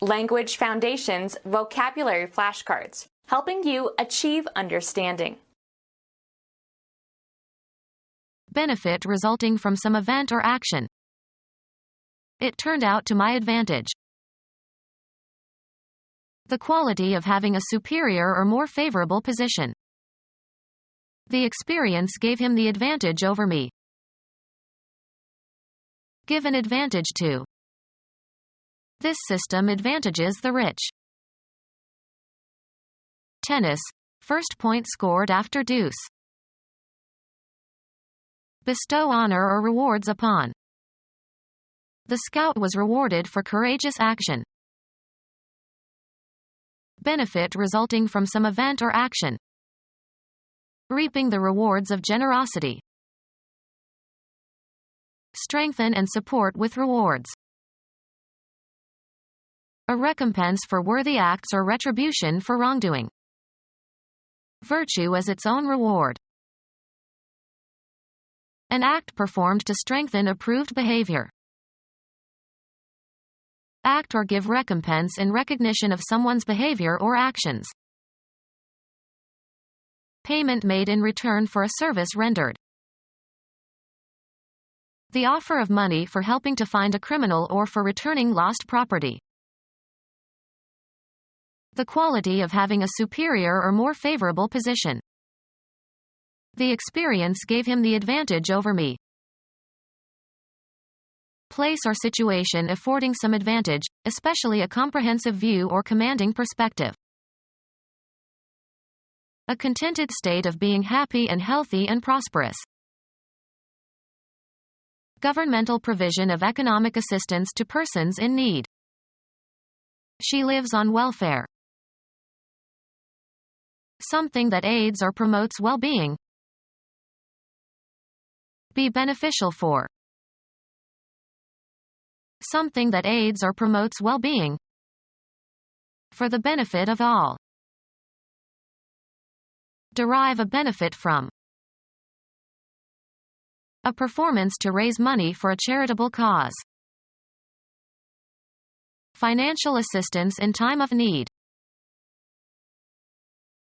Language Foundations Vocabulary Flashcards, helping you achieve understanding. Benefit resulting from some event or action. It turned out to my advantage. The quality of having a superior or more favorable position. The experience gave him the advantage over me. Give an advantage to. This system advantages the rich. Tennis. First point scored after deuce. Bestow honor or rewards upon. The scout was rewarded for courageous action. Benefit resulting from some event or action. Reaping the rewards of generosity. Strengthen and support with rewards. A recompense for worthy acts or retribution for wrongdoing. Virtue as its own reward. An act performed to strengthen approved behavior. Act or give recompense in recognition of someone's behavior or actions. Payment made in return for a service rendered. The offer of money for helping to find a criminal or for returning lost property. The quality of having a superior or more favorable position. The experience gave him the advantage over me. Place or situation affording some advantage, especially a comprehensive view or commanding perspective. A contented state of being happy and healthy and prosperous. Governmental provision of economic assistance to persons in need. She lives on welfare. Something that aids or promotes well-being. Be beneficial for. Something that aids or promotes well-being. For the benefit of all. Derive a benefit from. A performance to raise money for a charitable cause. Financial assistance in time of need.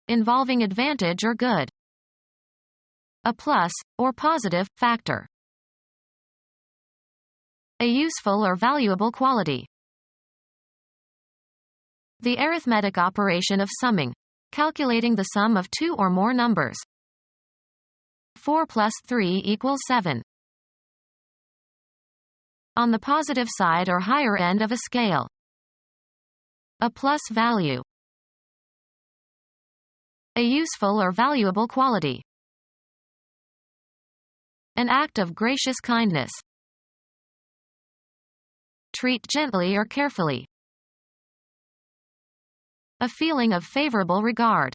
Involving advantage or good. A plus, or positive, factor. A useful or valuable quality. The arithmetic operation of summing. Calculating the sum of two or more numbers. 4 plus 3 equals 7. On the positive side or higher end of a scale. A plus value. A useful or valuable quality. An act of gracious kindness. Treat gently or carefully. A feeling of favorable regard.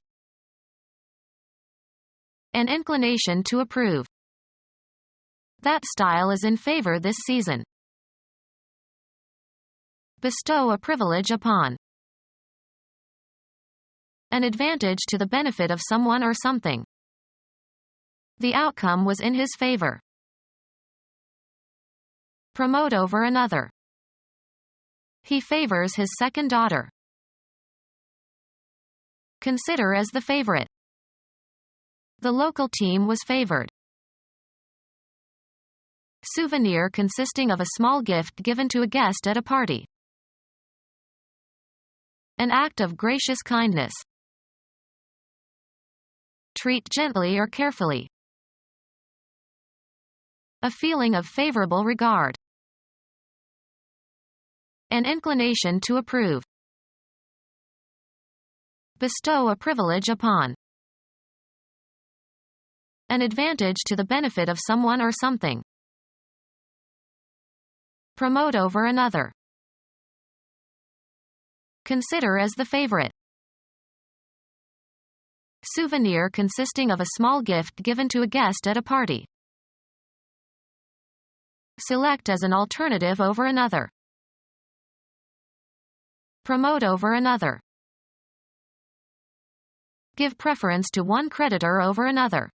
An inclination to approve. That style is in favor this season. Bestow a privilege upon. An advantage to the benefit of someone or something. The outcome was in his favor. Promote over another. He favors his second daughter. Consider as the favorite. The local team was favored. Souvenir consisting of a small gift given to a guest at a party. An act of gracious kindness. Treat gently or carefully. A feeling of favorable regard. An inclination to approve. Bestow a privilege upon. An advantage to the benefit of someone or something. Promote over another. Consider as the favorite. Souvenir consisting of a small gift given to a guest at a party. Select as an alternative over another. Promote over another. Give preference to one creditor over another.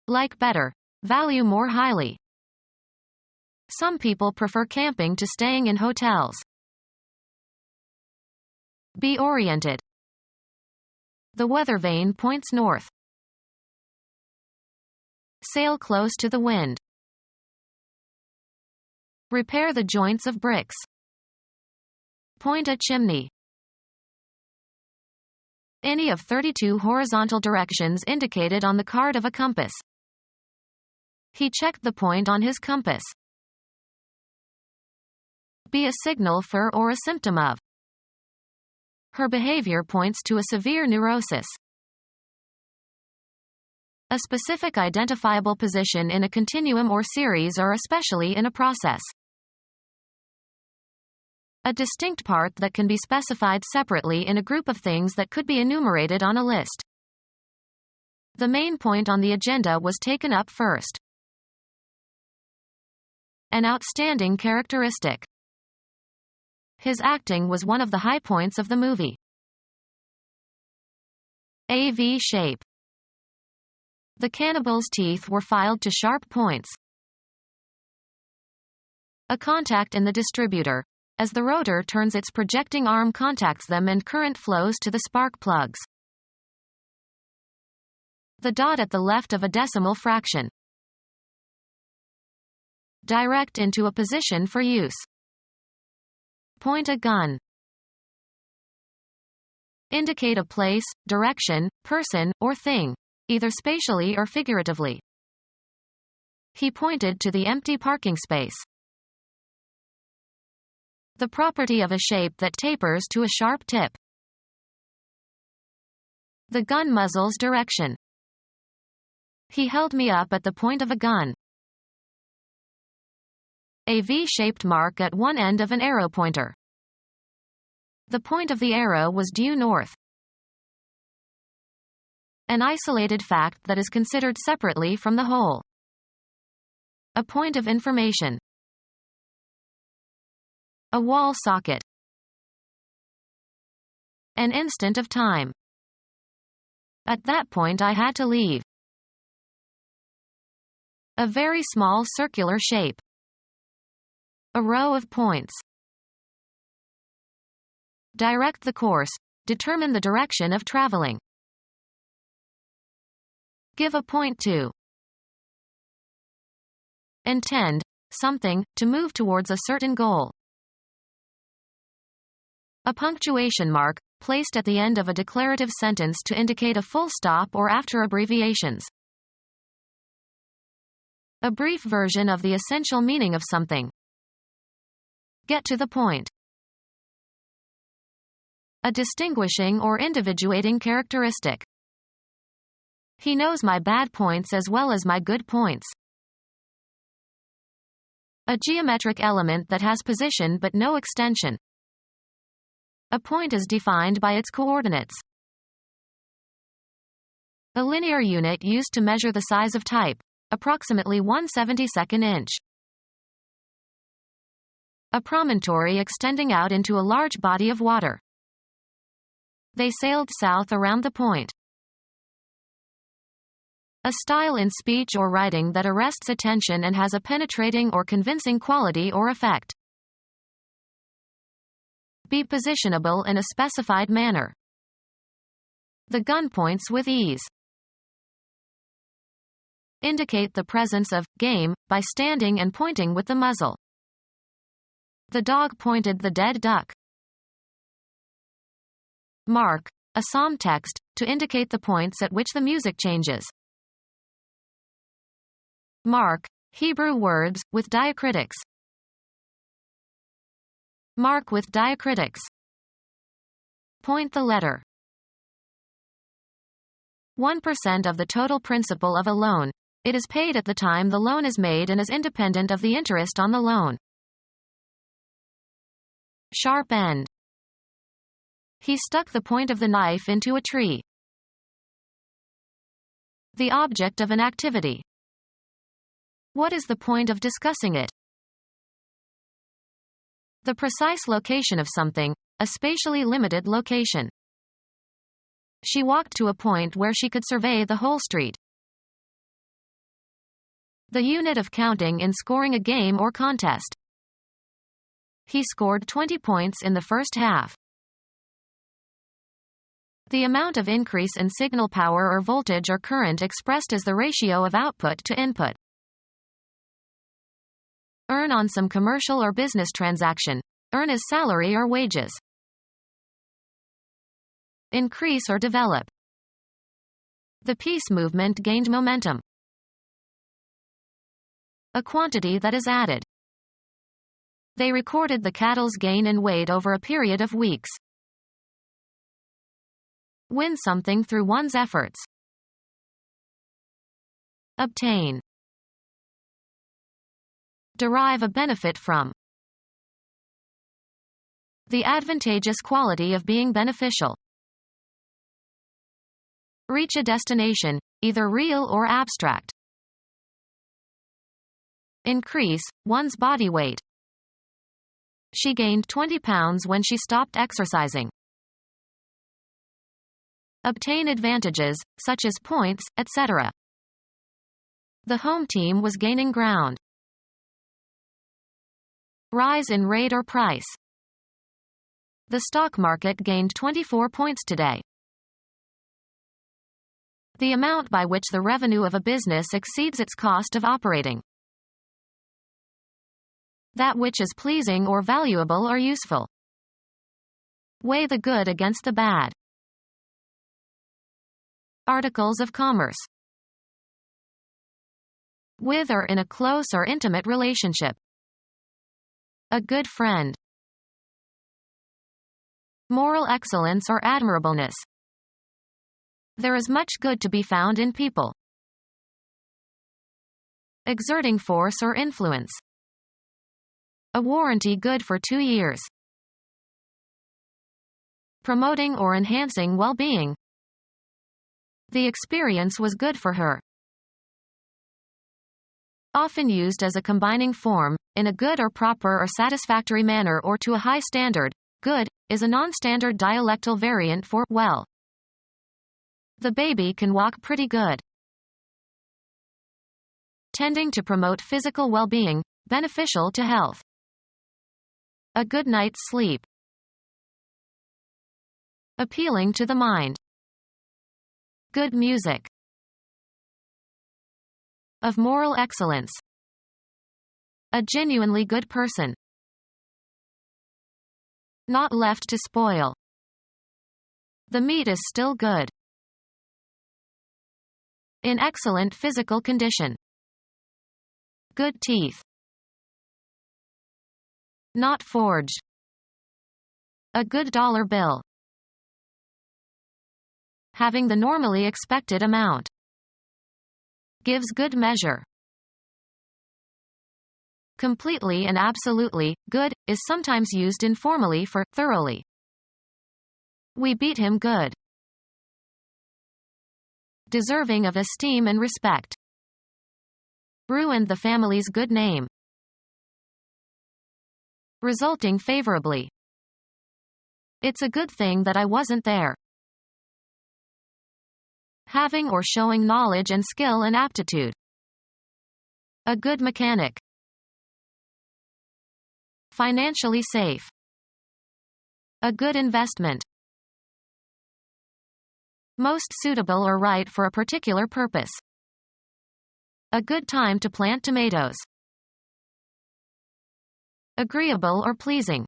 Like better. Value more highly. Some people prefer camping to staying in hotels. Be oriented. The weather vane points north. Sail close to the wind. Repair the joints of bricks. Point a chimney. Any of 32 horizontal directions indicated on the card of a compass. He checked the point on his compass. Be a signal for or a symptom of. Her behavior points to a severe neurosis. A specific identifiable position in a continuum or series or especially in a process. A distinct part that can be specified separately in a group of things that could be enumerated on a list. The main point on the agenda was taken up first. An outstanding characteristic. His acting was one of the high points of the movie. A V shape. The cannibal's teeth were filed to sharp points. A contact in the distributor. As the rotor turns, its projecting arm contacts them and current flows to the spark plugs. The dot at the left of a decimal fraction. Direct into a position for use. Point a gun. Indicate a place, direction, person, or thing, either spatially or figuratively. He pointed to the empty parking space. The property of a shape that tapers to a sharp tip. The gun muzzle's direction. He held me up at the point of a gun. A V-shaped mark at one end of an arrow pointer. The point of the arrow was due north. An isolated fact that is considered separately from the whole. A point of information. A wall socket. An instant of time. At that point I had to leave. A very small circular shape. A row of points. Direct the course. Determine the direction of traveling. Give a point to. Intend something, to move towards a certain goal. A punctuation mark, placed at the end of a declarative sentence to indicate a full stop or after abbreviations. A brief version of the essential meaning of something. Get to the point. A distinguishing or individuating characteristic. He knows my bad points as well as my good points. A geometric element that has position but no extension. A point is defined by its coordinates. A linear unit used to measure the size of type, approximately 1/72 inch. A promontory extending out into a large body of water. They sailed south around the point. A style in speech or writing that arrests attention and has a penetrating or convincing quality or effect. Be positionable in a specified manner. The gun points with ease. Indicate the presence of game by standing and pointing with the muzzle. The dog pointed the dead duck. Mark, a psalm text, to indicate the points at which the music changes. Mark, Hebrew words, with diacritics. Mark with diacritics. Point the letter. 1% of the total principal of a loan. It is paid at the time the loan is made and is independent of the interest on the loan. Sharp end. He stuck the point of the knife into a tree. The object of an activity. What is the point of discussing it? The precise location of something, a spatially limited location. She walked to a point where she could survey the whole street. The unit of counting in scoring a game or contest. He scored 20 points in the first half. The amount of increase in signal power or voltage or current expressed as the ratio of output to input. Earn on some commercial or business transaction. Earn as salary or wages. Increase or develop. The peace movement gained momentum. A quantity that is added. They recorded the cattle's gain in weight over a period of weeks. Win something through one's efforts. Obtain. Derive a benefit from. The advantageous quality of being beneficial. Reach a destination, either real or abstract. Increase one's body weight. She gained 20 pounds when she stopped exercising. Obtain advantages, such as points, etc. The home team was gaining ground. Rise in rate or price. The stock market gained 24 points today. The amount by which the revenue of a business exceeds its cost of operating. That which is pleasing or valuable or useful. Weigh the good against the bad. Articles of commerce. With or in a close or intimate relationship. A good friend. Moral excellence or admirableness. There is much good to be found in people. Exerting force or influence. A warranty good for 2 years. Promoting or enhancing well-being. The experience was good for her. Often used as a combining form, in a good or proper or satisfactory manner or to a high standard. Good is a non-standard dialectal variant for well. The baby can walk pretty good. Tending to promote physical well-being, beneficial to health. A good night's sleep. Appealing to the mind. Good music. Of moral excellence. A genuinely good person. Not left to spoil. The meat is still good. In excellent physical condition. Good teeth. Not forged. A good dollar bill. Having the normally expected amount. Gives good measure. Completely and absolutely, good, is sometimes used informally for thoroughly. We beat him good. Deserving of esteem and respect. Ruined the family's good name. Resulting favorably. It's a good thing that I wasn't there. Having or showing knowledge and skill and aptitude. A good mechanic. Financially safe. A good investment. Most suitable or right for a particular purpose. A good time to plant tomatoes. Agreeable or pleasing.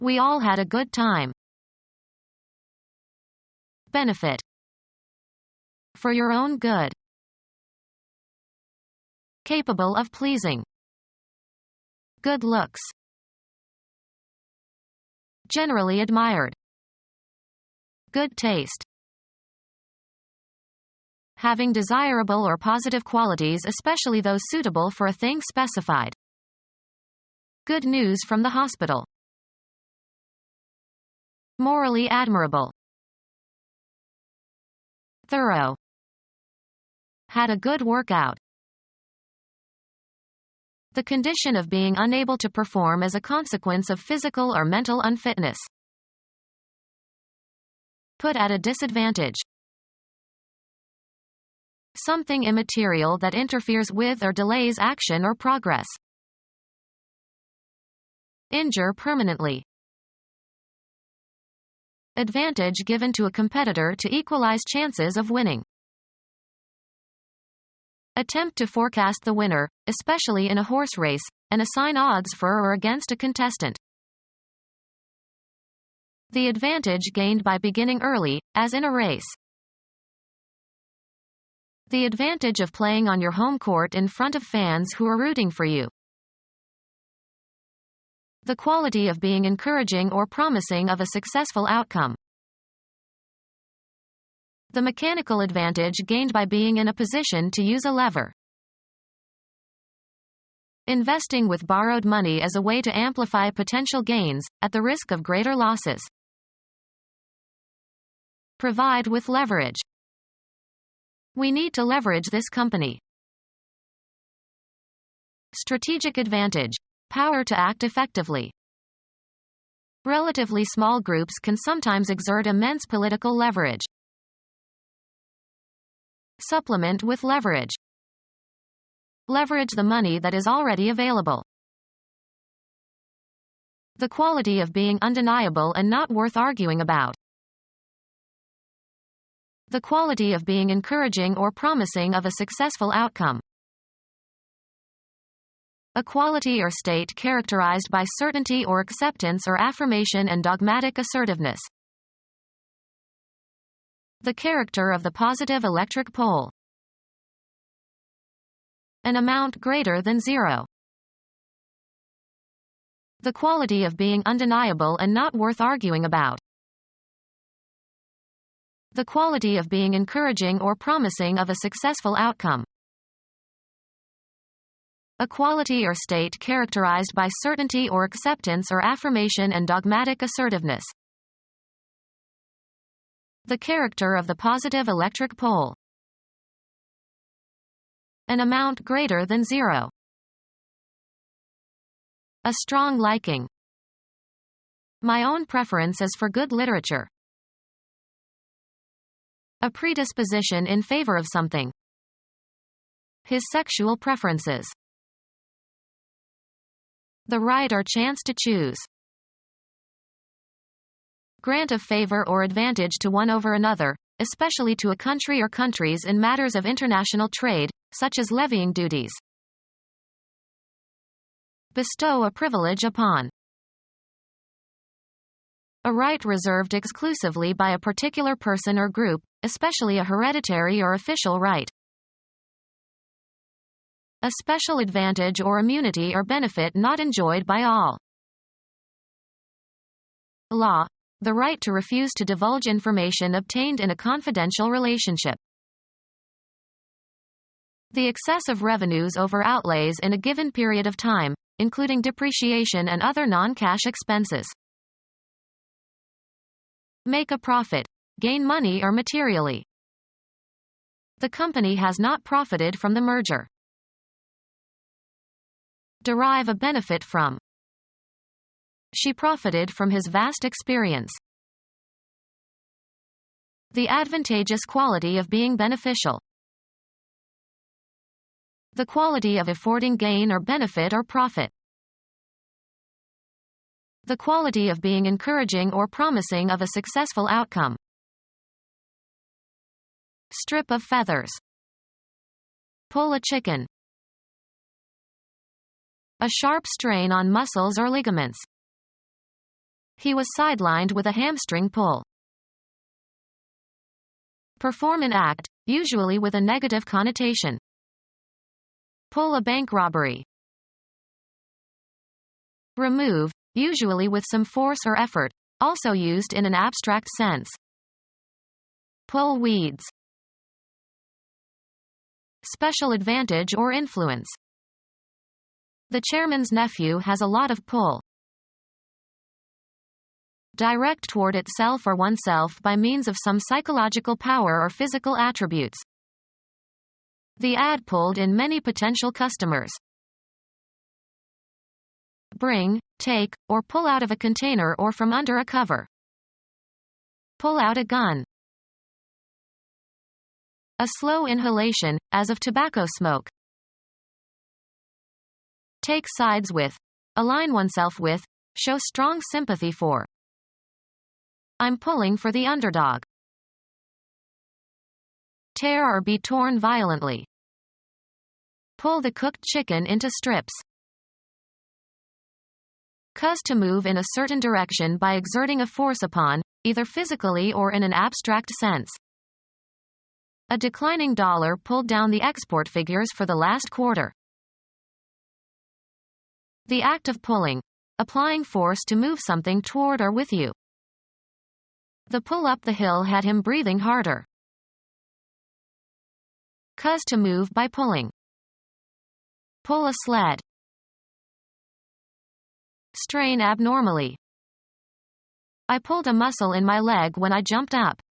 We all had a good time. Benefit. For your own good. Capable of pleasing. Good looks. Generally admired. Good taste. Having desirable or positive qualities, especially those suitable for a thing specified. Good news from the hospital. Morally admirable. Thorough. Had a good workout. The condition of being unable to perform as a consequence of physical or mental unfitness. Put at a disadvantage. Something immaterial that interferes with or delays action or progress. Injure permanently. Advantage given to a competitor to equalize chances of winning. Attempt to forecast the winner, especially in a horse race, and assign odds for or against a contestant. The advantage gained by beginning early, as in a race. The advantage of playing on your home court in front of fans who are rooting for you. The quality of being encouraging or promising of a successful outcome. The mechanical advantage gained by being in a position to use a lever. Investing with borrowed money as a way to amplify potential gains, at the risk of greater losses. Provide with leverage. We need to leverage this company. Strategic advantage. Power to act effectively. Relatively small groups can sometimes exert immense political leverage. Supplement with leverage. Leverage the money that is already available. The quality of being undeniable and not worth arguing about. The quality of being encouraging or promising of a successful outcome. A quality or state characterized by certainty or acceptance or affirmation and dogmatic assertiveness. The character of the positive electric pole. An amount greater than zero. The quality of being undeniable and not worth arguing about. The quality of being encouraging or promising of a successful outcome. A quality or state characterized by certainty or acceptance or affirmation and dogmatic assertiveness. The character of the positive electric pole. An amount greater than zero. A strong liking. My own preference is for good literature. A predisposition in favor of something. His sexual preferences. The right or chance to choose. Grant of favor or advantage to one over another, especially to a country or countries in matters of international trade, such as levying duties. Bestow a privilege upon. A right reserved exclusively by a particular person or group, especially a hereditary or official right. A special advantage or immunity or benefit not enjoyed by all. Law. The right to refuse to divulge information obtained in a confidential relationship. The excess of revenues over outlays in a given period of time, including depreciation and other non-cash expenses. Make a profit. Gain money or materially. The company has not profited from the merger. Derive a benefit from. She profited from his vast experience. The advantageous quality of being beneficial. The quality of affording gain or benefit or profit. The quality of being encouraging or promising of a successful outcome. Strip of feathers. Pull a chicken. A sharp strain on muscles or ligaments. He was sidelined with a hamstring pull. Perform an act, usually with a negative connotation. Pull a bank robbery. Remove, usually with some force or effort, also used in an abstract sense. Pull weeds. Special advantage or influence. The chairman's nephew has a lot of pull. Direct toward itself or oneself by means of some psychological power or physical attributes. The ad pulled in many potential customers. Bring, take, or pull out of a container or from under a cover. Pull out a gun. A slow inhalation, as of tobacco smoke. Take sides with. Align oneself with. Show strong sympathy for. I'm pulling for the underdog. Tear or be torn violently. Pull the cooked chicken into strips. Cause to move in a certain direction by exerting a force upon, either physically or in an abstract sense. A declining dollar pulled down the export figures for the last quarter. The act of pulling. Applying force to move something toward or with you. The pull up the hill had him breathing harder. Cause to move by pulling. Pull a sled. Strain abnormally. I pulled a muscle in my leg when I jumped up.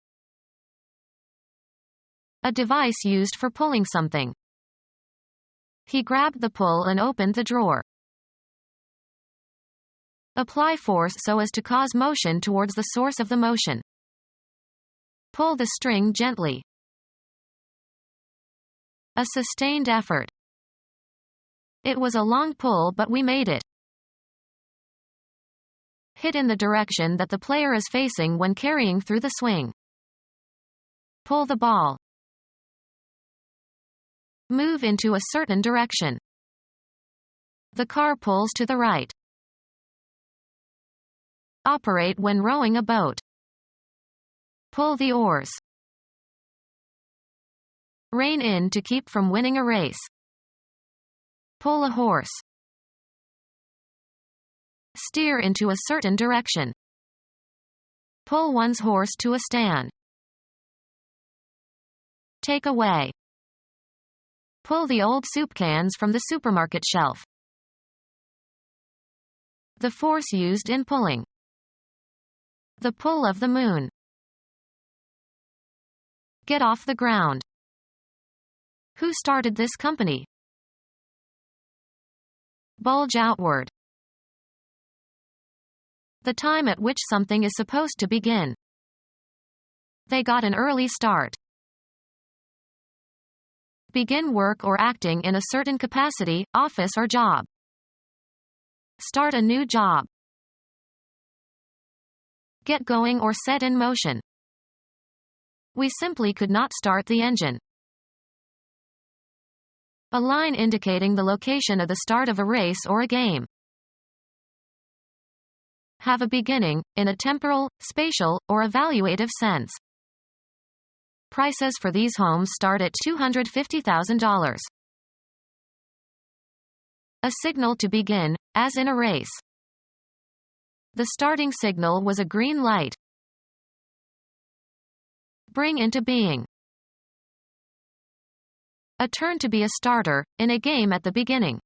A device used for pulling something. He grabbed the pull and opened the drawer. Apply force so as to cause motion towards the source of the motion. Pull the string gently. A sustained effort. It was a long pull, but we made it. Hit in the direction that the player is facing when carrying through the swing. Pull the ball. Move into a certain direction. The car pulls to the right. Operate when rowing a boat. Pull the oars. Rein in to keep from winning a race. Pull a horse. Steer into a certain direction. Pull one's horse to a stand. Take away. Pull the old soup cans from the supermarket shelf. The force used in pulling. The pull of the moon. Get off the ground. Who started this company? Bulge outward. The time at which something is supposed to begin. They got an early start. Begin work or acting in a certain capacity, office or job. Start a new job. Get going or set in motion. We simply could not start the engine. A line indicating the location of the start of a race or a game. Have a beginning, in a temporal, spatial, or evaluative sense. Prices for these homes start at $250,000. A signal to begin, as in a race. The starting signal was a green light. Bring into being. A turn to be a starter, in a game at the beginning.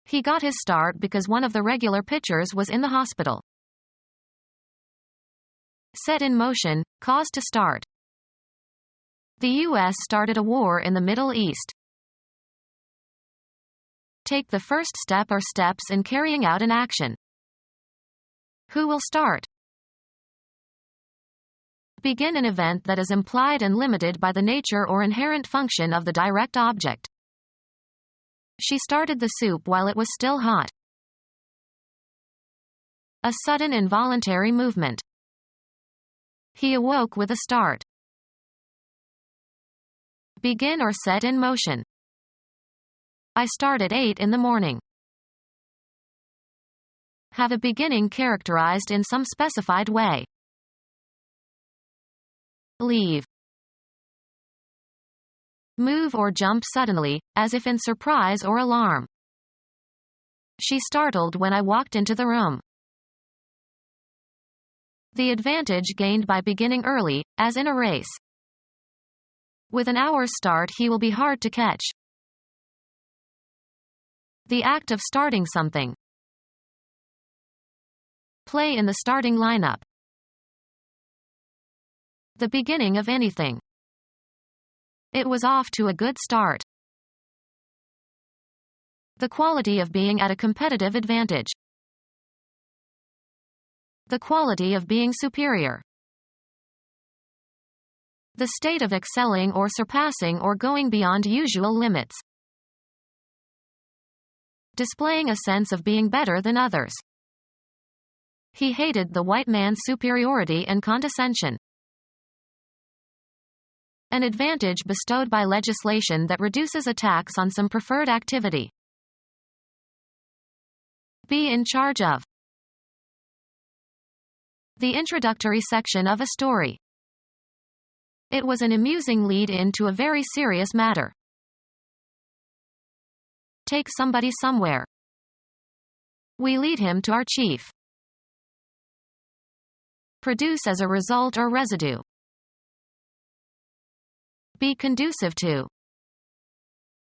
He got his start because one of the regular pitchers was in the hospital. Set in motion, cause to start. The U.S. started a war in the Middle East. Take the first step or steps in carrying out an action. Who will start? Begin an event that is implied and limited by the nature or inherent function of the direct object. She started the soup while it was still hot. A sudden involuntary movement. He awoke with a start. Begin or set in motion. I start at 8 in the morning. Have a beginning characterized in some specified way. Leave. Move or jump suddenly, as if in surprise or alarm. She startled when I walked into the room. The advantage gained by beginning early, as in a race. With an hour's start he will be hard to catch. The act of starting something. Play in the starting lineup. The beginning of anything. It was off to a good start. The quality of being at a competitive advantage. The quality of being superior. The state of excelling or surpassing or going beyond usual limits. Displaying a sense of being better than others. He hated the white man's superiority and condescension. An advantage bestowed by legislation that reduces a tax on some preferred activity. Be in charge of. The introductory section of a story. It was an amusing lead-in to a very serious matter. Take somebody somewhere. We lead him to our chief. Produce as a result or residue. Be conducive to.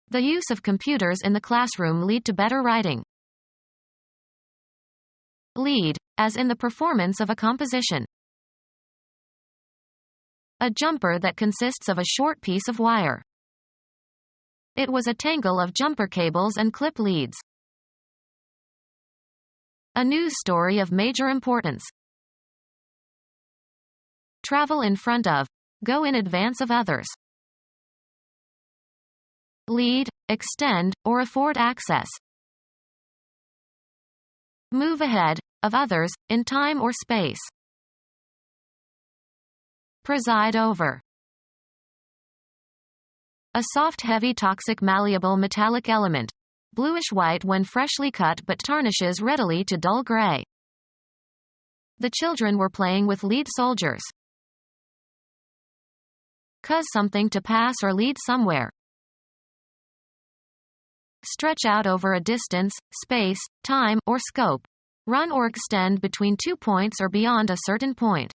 The use of computers in the classroom lead to better writing. Lead, as in the performance of a composition. A jumper that consists of a short piece of wire. It was a tangle of jumper cables and clip leads. A news story of major importance. Travel in front of. Go in advance of others. Lead, extend, or afford access. Move ahead of others, in time or space. Preside over. A soft, heavy, toxic, malleable metallic element. Bluish-white when freshly cut but tarnishes readily to dull gray. The children were playing with lead soldiers. Cause something to pass or lead somewhere. Stretch out over a distance, space, time, or scope. Run or extend between 2 points or beyond a certain point.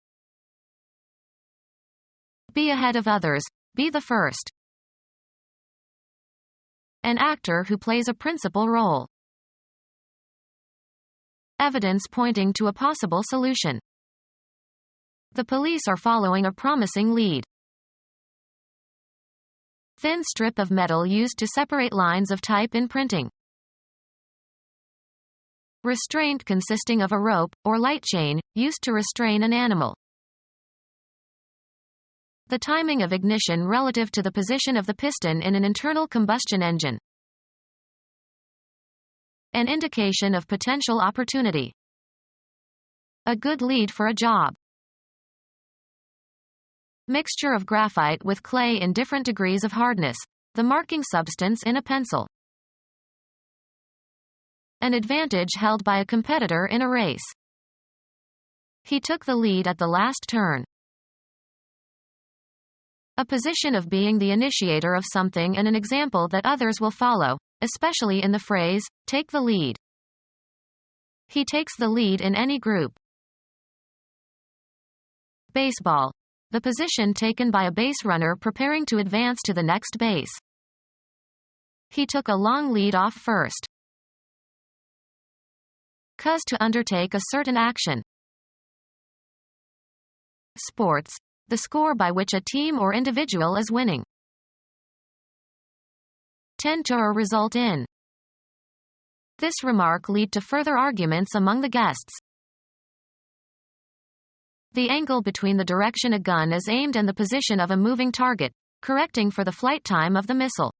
Be ahead of others. Be the first. An actor who plays a principal role. Evidence pointing to a possible solution. The police are following a promising lead. Thin strip of metal used to separate lines of type in printing. Restraint consisting of a rope, or light chain, used to restrain an animal. The timing of ignition relative to the position of the piston in an internal combustion engine. An indication of potential opportunity. A good lead for a job. Mixture of graphite with clay in different degrees of hardness. The marking substance in a pencil. An advantage held by a competitor in a race. He took the lead at the last turn. A position of being the initiator of something and an example that others will follow, especially in the phrase, take the lead. He takes the lead in any group. Baseball. The position taken by a base runner preparing to advance to the next base. He took a long lead off first. Cause to undertake a certain action. Sports. The score by which a team or individual is winning. Tend to or result in. This remark lead to further arguments among the guests. The angle between the direction a gun is aimed and the position of a moving target, correcting for the flight time of the missile.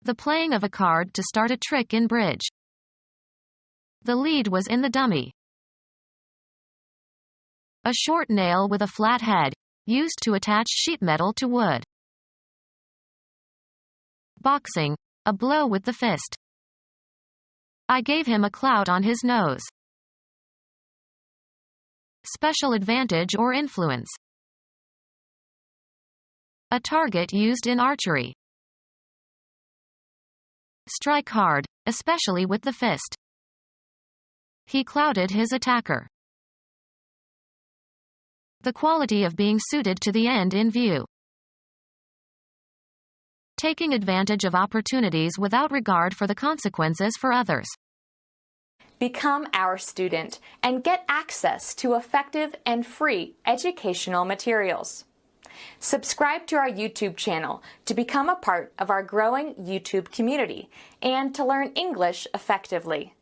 The playing of a card to start a trick in bridge. The lead was in the dummy. A short nail with a flat head, used to attach sheet metal to wood. Boxing, a blow with the fist. I gave him a clout on his nose. Special advantage or influence. A target used in archery. Strike hard, especially with the fist. He clouted his attacker. The quality of being suited to the end in view. Taking advantage of opportunities without regard for the consequences for others. Become our student and get access to effective and free educational materials. Subscribe to our YouTube channel to become a part of our growing YouTube community and to learn English effectively.